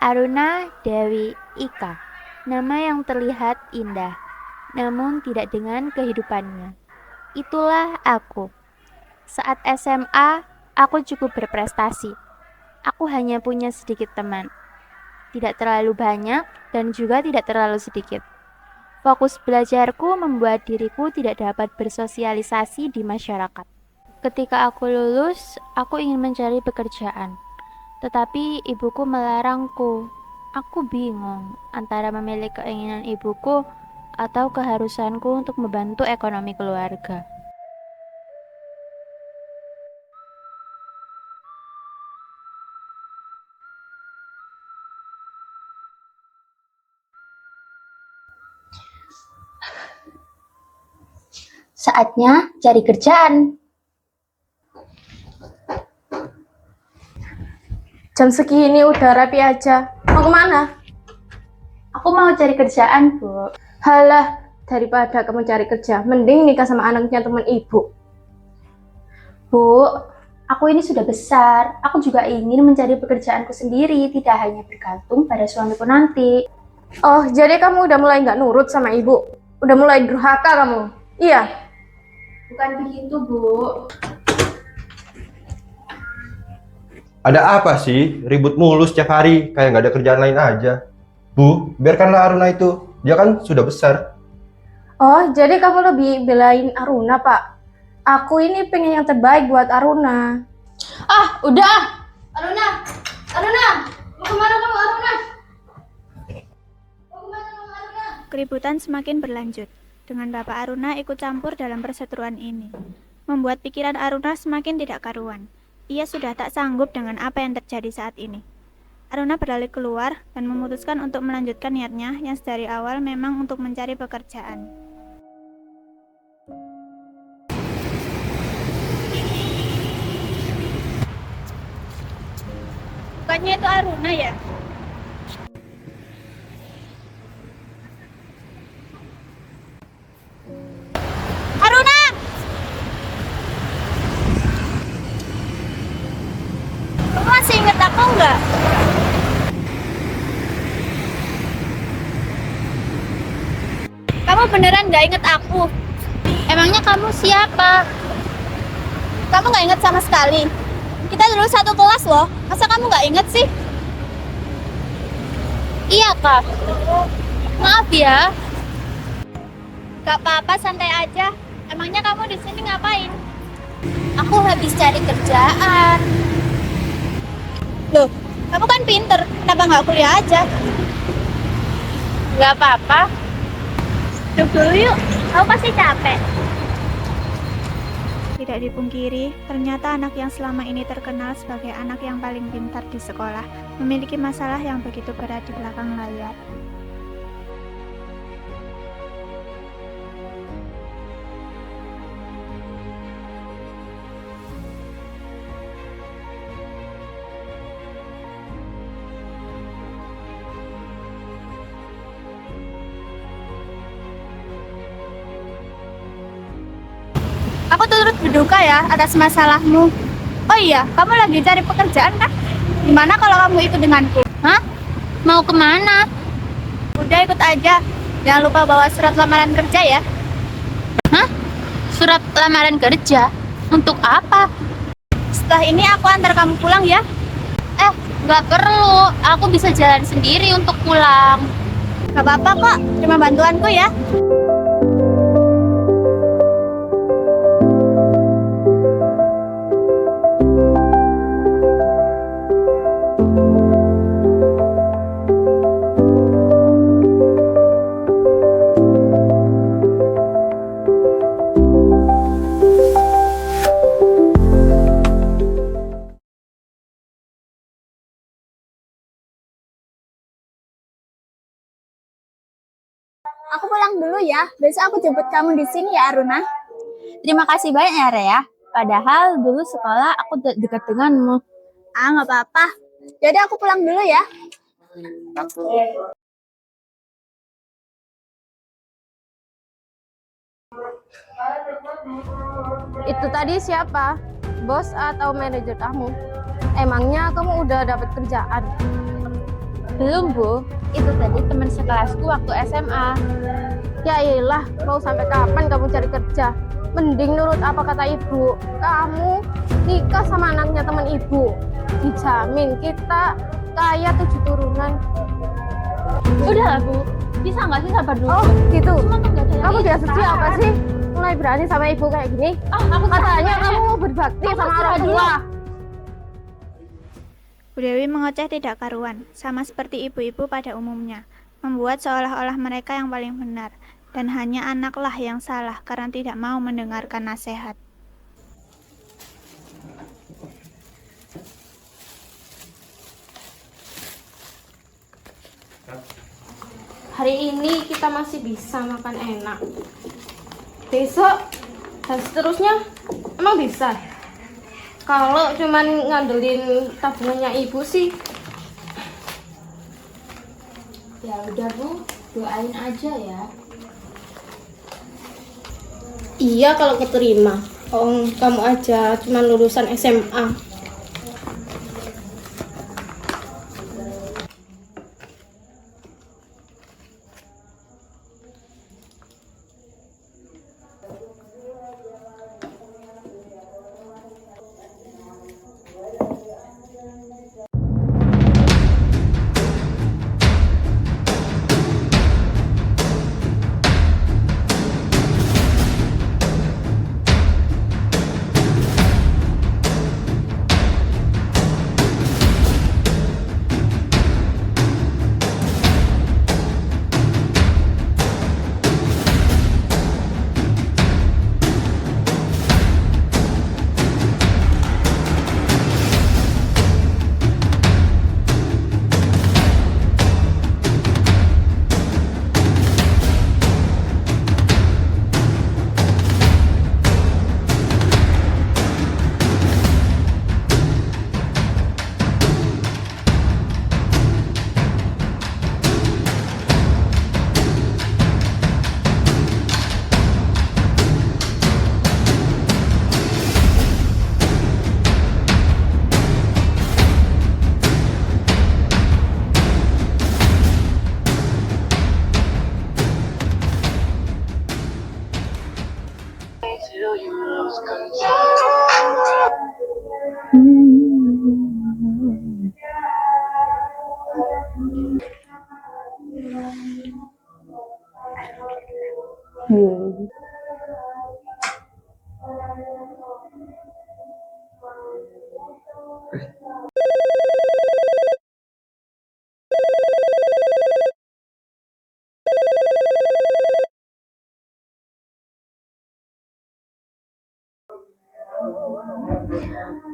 Aruna Dewi Ika, nama yang terlihat indah, namun tidak dengan kehidupannya. Itulah aku. Saat SMA, aku cukup berprestasi. Aku hanya punya sedikit teman. Tidak terlalu banyak dan juga tidak terlalu sedikit. Fokus belajarku membuat diriku tidak dapat bersosialisasi di masyarakat. Ketika aku lulus, aku ingin mencari pekerjaan. Tetapi ibuku melarangku. Aku bingung antara memilih keinginan ibuku atau keharusanku untuk membantu ekonomi keluarga. Saatnya cari kerjaan. Jam segini udah rapi aja. Mau kemana? Aku mau cari kerjaan, Bu. Halah, daripada kamu cari kerja, mending nikah sama anaknya teman ibu. Bu, aku ini sudah besar. Aku juga ingin mencari pekerjaanku sendiri, tidak hanya bergantung pada suamiku nanti. Oh, jadi kamu udah mulai nggak nurut sama ibu? Udah mulai durhaka kamu? Iya. Bukan begitu, Bu. Ada apa sih? Ribut mulu setiap hari, kayak nggak ada kerjaan lain aja. Bu, biarkanlah Aruna itu. Dia kan sudah besar. Oh, jadi kamu lebih belain Aruna, Pak? Aku ini pengen yang terbaik buat Aruna. Ah, udah. Aruna, mau kemana kamu, Aruna? Keributan semakin berlanjut, dengan Bapak Aruna ikut campur dalam perseteruan ini. Membuat pikiran Aruna semakin tidak karuan. Ia sudah tak sanggup dengan apa yang terjadi saat ini. Aruna beralih keluar dan memutuskan untuk melanjutkan niatnya yang dari awal memang untuk mencari pekerjaan. Bukannya itu Aruna ya? Aruna! Kamu masih ingat aku nggak? Kamu beneran nggak ingat aku? Emangnya kamu siapa? Kamu nggak ingat sama sekali? Kita dulu satu kelas loh. Masa kamu nggak ingat sih? Iya, Kak. Maaf ya. Gak apa-apa, santai aja. Emangnya kamu di sini ngapain? Aku habis cari kerjaan. Loh, kamu kan pinter. Kenapa nggak kuliah aja? Gak apa-apa. Duduk dulu yuk. Kamu pasti capek. Tidak dipungkiri, ternyata anak yang selama ini terkenal sebagai anak yang paling pintar di sekolah memiliki masalah yang begitu berat di belakang layar. Aku turut berduka ya atas masalahmu. Oh iya, kamu lagi cari pekerjaan kan? Gimana kalau kamu ikut denganku? Hah? Mau kemana? Udah ikut aja. Jangan lupa bawa surat lamaran kerja ya. Hah? Surat lamaran kerja? Untuk apa? Setelah ini aku antar kamu pulang ya. Gak perlu. Aku bisa jalan sendiri untuk pulang. Gak apa-apa kok, terima bantuanku ya. Aku pulang dulu ya. Besok aku jemput kamu di sini ya, Aruna. Terima kasih banyak ya, Rea. Padahal dulu sekolah aku dekat denganmu. Ah, nggak apa-apa. Jadi aku pulang dulu ya. Itu tadi siapa? Bos atau manajer kamu? Emangnya kamu udah dapat kerjaan? Belum, Bu. Itu tadi teman sekelasku waktu SMA. Ya iyalah, mau sampai kapan kamu cari kerja? Mending nurut apa kata ibu. Kamu nikah sama anaknya teman ibu. Dijamin kita kaya 7 turunan. Udahlah, Bu. Bisa nggak sih sabar dulu? Oh gitu. Cuma tuh nggak ada yang Kamu instan. dia apa sih? Mulai berani sama ibu kayak gini? Aku Katanya capek. kamu mau berbakti Kamu sama orang istirahat dulu. tua. Bu Dewi mengoceh tidak karuan, sama seperti ibu-ibu pada umumnya, membuat seolah-olah mereka yang paling benar, dan hanya anaklah yang salah karena tidak mau mendengarkan nasihat. Hari ini kita masih bisa makan enak. Besok dan seterusnya emang bisa. Kalau cuman ngandelin tabungannya ibu sih, Ya udah Bu, doain aja ya. iya kalau keterima. Oh, kamu aja cuman lulusan SMA.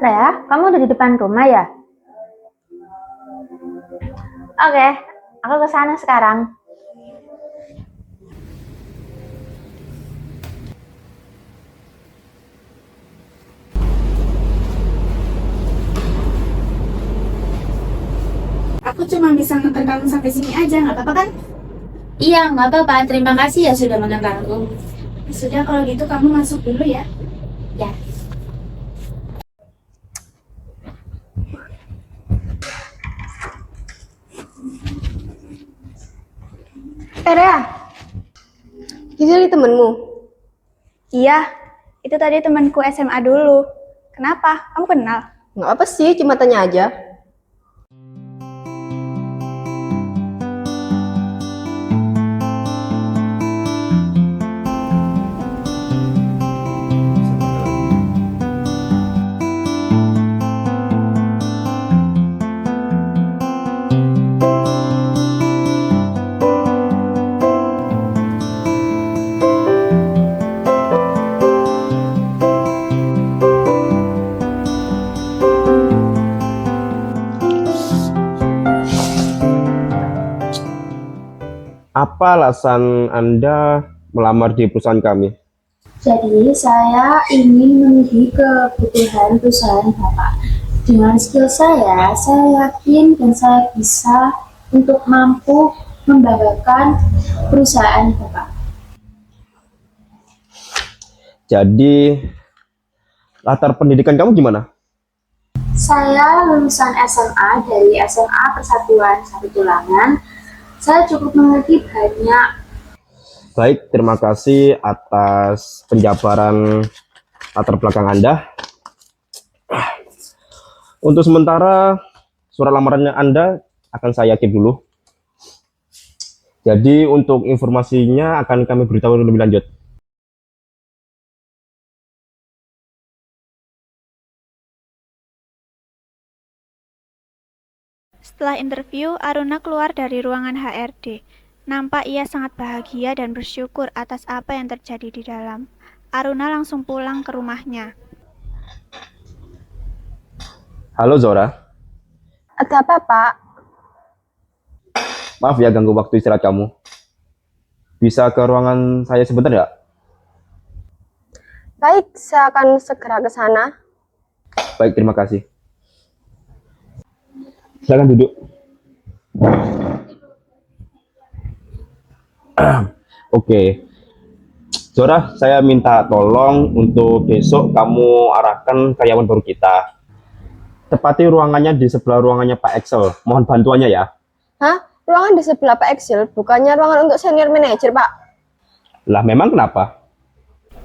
Rea, kamu udah di depan rumah ya? Oke, aku ke sana sekarang. Aku cuma bisa nganter kamu sampai sini aja, nggak apa-apa kan? Iya, nggak apa-apa. Terima kasih ya sudah mengantarku. Sudah kalau gitu kamu masuk dulu ya. Ya. Rea, itu tadi temenmu. Iya, itu tadi temanku SMA dulu. Kenapa? Kamu kenal? Nggak apa sih, cuma tanya aja. Apa alasan Anda melamar di perusahaan kami? Jadi, saya ingin memenuhi kebutuhan perusahaan Bapak. Dengan skill saya yakin dan saya bisa untuk mampu membanggakan perusahaan Bapak. Jadi, latar pendidikan kamu gimana? Saya lulusan SMA dari SMA Persatuan Satu Tulangan. Saya cukup mengerti banyak. Baik, terima kasih atas penjabaran latar belakang Anda. Untuk sementara, surat lamarannya Anda akan saya keep dulu. Jadi untuk informasinya akan kami beritahu lebih lanjut. Setelah interview, Aruna keluar dari ruangan HRD. Nampak ia sangat bahagia dan bersyukur atas apa yang terjadi di dalam. Aruna langsung pulang ke rumahnya. Halo Zora, Ada apa, Pak? maaf ya ganggu waktu istirahat kamu. Bisa ke ruangan saya sebentar ya? Baik, saya akan segera ke sana. Baik, terima kasih. Silakan duduk. Oke. Zora, saya minta tolong untuk besok kamu arahkan karyawan baru kita. Tepati ruangannya di sebelah ruangannya Pak Excel. Mohon bantuannya ya. Hah? Ruangan di sebelah Pak Excel, bukannya ruangan untuk senior manager, Pak? Lah memang kenapa?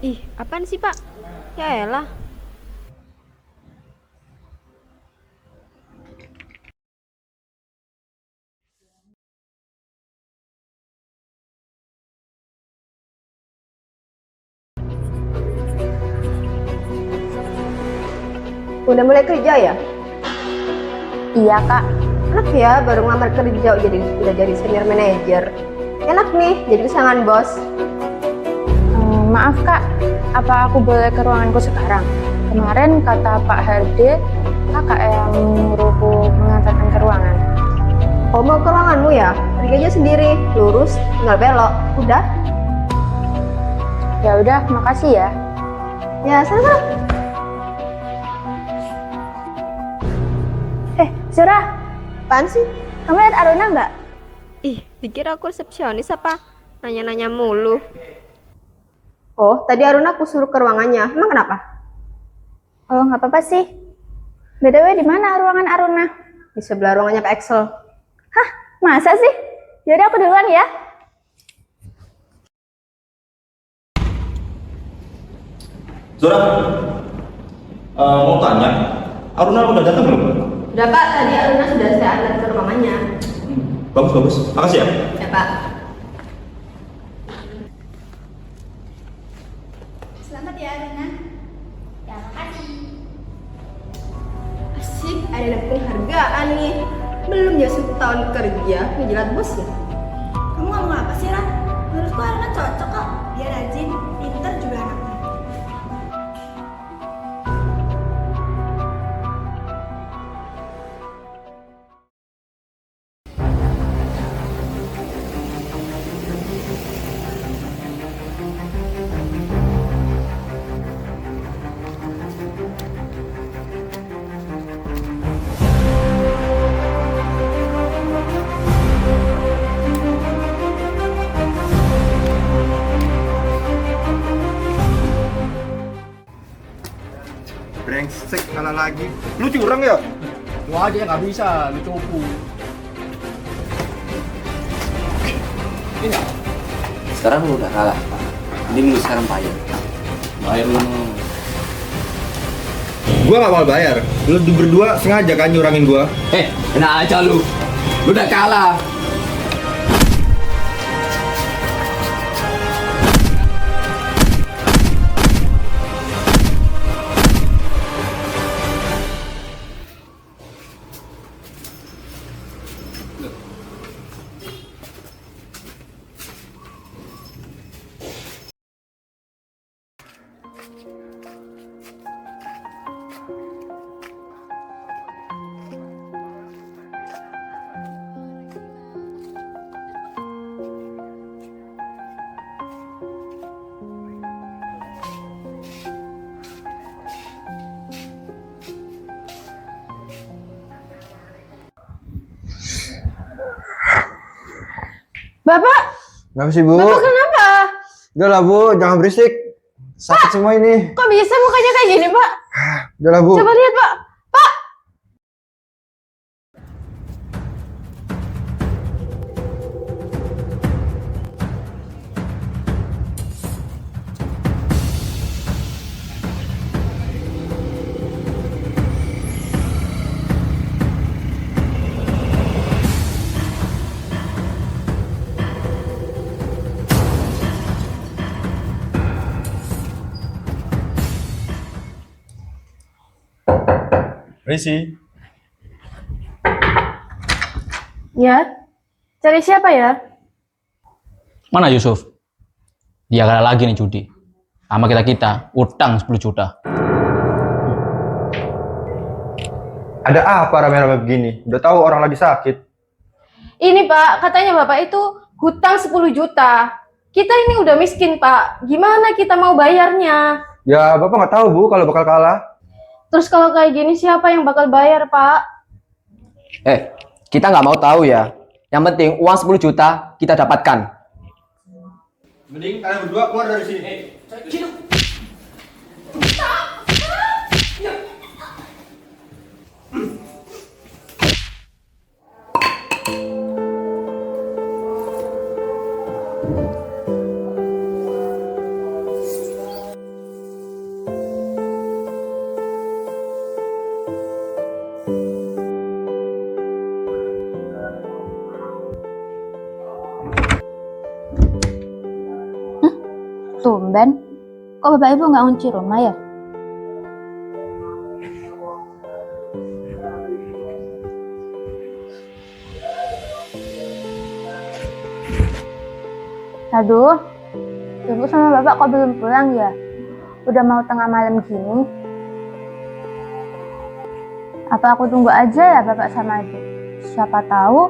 Ih, apaan sih, Pak? Ya elah. Udah mulai kerja ya? Iya, Kak. Enak ya, baru ngelamar kerja udah jadi senior manager. Enak nih, jadi kesayangan bos. Maaf Kak, apa aku boleh ke ruanganku sekarang? Kemarin kata Pak HRD, Kakak yang menyuruhku mengantarkan ke ruangan. Oh, mau ke ruanganmu ya? Pergi aja sendiri, lurus, tinggal belok. Udah? Ya udah, makasih ya. Ya, sana. Zura, Apaan sih? kamu lihat Aruna nggak? Ih, dikira aku resepsionis apa? Nanya-nanya mulu. Oh, tadi Aruna aku suruh ke ruangannya. Emang kenapa? Oh, nggak apa-apa sih. BTW di mana ruangan Aruna? Di sebelah ruangannya Pak Excel. Masa sih? Yaudah aku duluan ya. Zora, mau tanya, Aruna udah datang belum? Udah Pak, tadi Aruna sudah saya antar ke ruangannya. Bagus, bagus. Makasih ya. Ya Pak. Selamat ya, Aruna. Ya, makasih. Asik, ada penghargaan nih. Belum ya 1 tahun kerja, ngejilat bos ya. Kamu ngomong apa sih, Ran? Menurutku Aruna cocok kok. Dia rajin, pinter juga anaknya. Brengsek, kalah lagi. Lu curang ya? Wah, dia nggak bisa, lu cupu. Ini Sekarang lu udah kalah. Mending lu sekarang bayar. bayar lu. Gua gak mau bayar. Lu berdua sengaja kan nyurangin gua. Enak aja lu. Lu udah kalah. Bapak, Kenapa sih, Bu? Bapak kenapa? Udah lah, Bu, jangan berisik. Sakit semua ini. Kok bisa mukanya kayak gini, Pak? Udah lah, Bu. Coba lihat, Pak. Pak, Risi. Ya, cari siapa ya? Mana Yusuf? Dia kalah lagi nih judi. Sama kita utang 10 juta. Ada apa rame-rame begini? Udah tahu orang lagi sakit. Ini Pak, katanya Bapak itu hutang 10 juta. Kita ini udah miskin Pak, gimana kita mau bayarnya? Ya, Bapak nggak tahu Bu kalau bakal kalah. Terus kalau kayak gini siapa yang bakal bayar Pak? Kita nggak mau tahu ya. Yang penting uang 10 juta kita dapatkan. Mending kalian berdua keluar dari sini. Tumben, kok Bapak Ibu nggak kunci rumah ya? Aduh, Ibu sama Bapak kok belum pulang ya? Udah mau tengah malam gini. Apa aku tunggu aja ya Bapak sama Ibu? Siapa tahu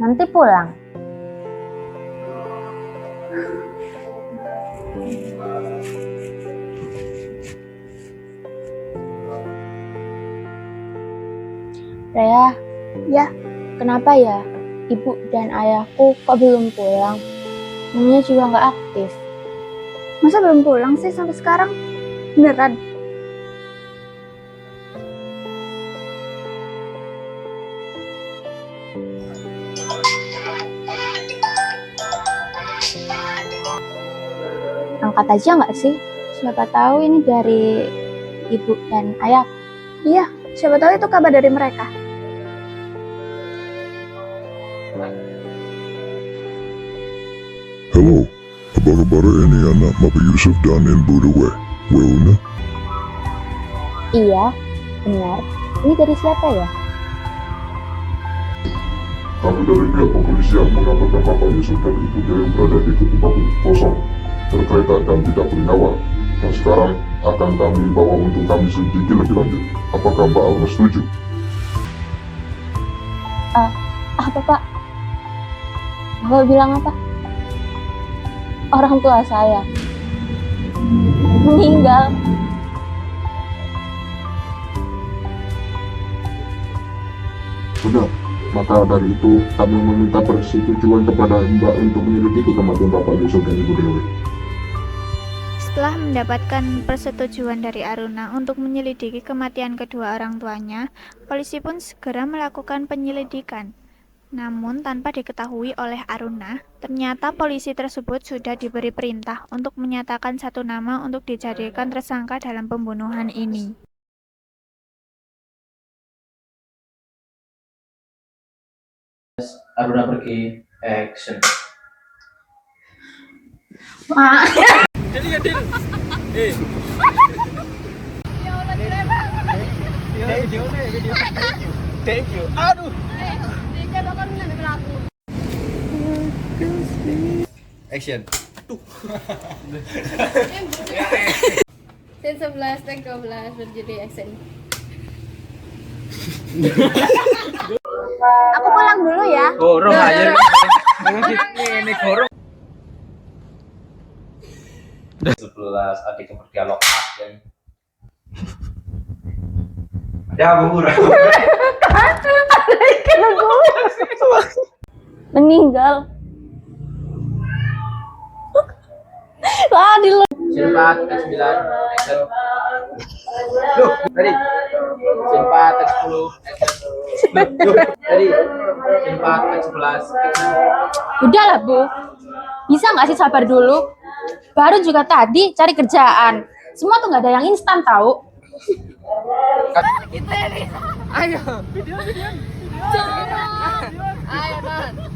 nanti pulang. Rea, ya, kenapa ya ibu dan ayahku kok belum pulang? Namanya juga nggak aktif. Masa belum pulang sih sampai sekarang? Beneran? Angkat aja nggak sih? Siapa tahu ini dari ibu dan ayah. Iya, siapa tahu itu kabar dari mereka. Halo, apa kabar ini anak Bapak Yusuf dan Ibu Dewi? Wilna? Iya, benar. Ini dari siapa ya? Kami dari pihak kepolisian mengatakan Bapak Yusuf dan Ibu Dewi berada di tempat kosong, tergeletak dan tidak bernyawa. Dan sekarang akan kami bawa untuk kami selidiki lebih lanjut. Apakah Mbak Alma setuju? Apa Pak? Bapak bilang apa? Orang tua saya meninggal. Sudah, maka dari itu kami meminta persetujuan kepada Mbak untuk menyelidiki kematian Bapak Yusuf dan Ibu Dewi. Setelah mendapatkan persetujuan dari Aruna untuk menyelidiki kematian kedua orang tuanya, polisi pun segera melakukan penyelidikan. Namun tanpa diketahui oleh Aruna, ternyata polisi tersebut sudah diberi perintah untuk menyatakan satu nama untuk dijadikan tersangka dalam pembunuhan ini. Aruna pergi action. Thank you. Aduh. Action. Scene 11, take 12, berjudi action. Aku pulang dulu ya. Gorong aja. Ini gorong. 11 adik berdialog action. Ya, Bu. Meninggal. Silpat X9 action. Duh, tadi. Silpat X10 action. Duh, tadi. Silpat X11 action. Udahlah Bu, bisa nggak sih sabar dulu? Baru juga tadi cari kerjaan. Semua tuh nggak ada yang instan tahu. Ayo. Video. Ayo, Don.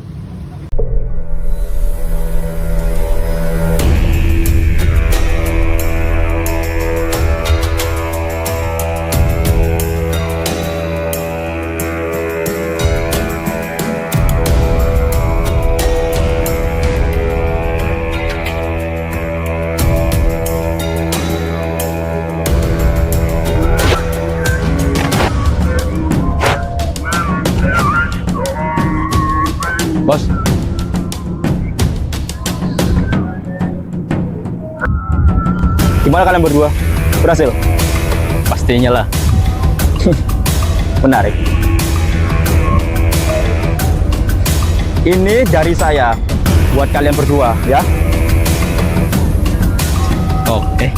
Bos. Gimana kalian berdua? Berhasil? Pastinya lah. Menarik. Ini dari saya buat kalian berdua ya. Oke.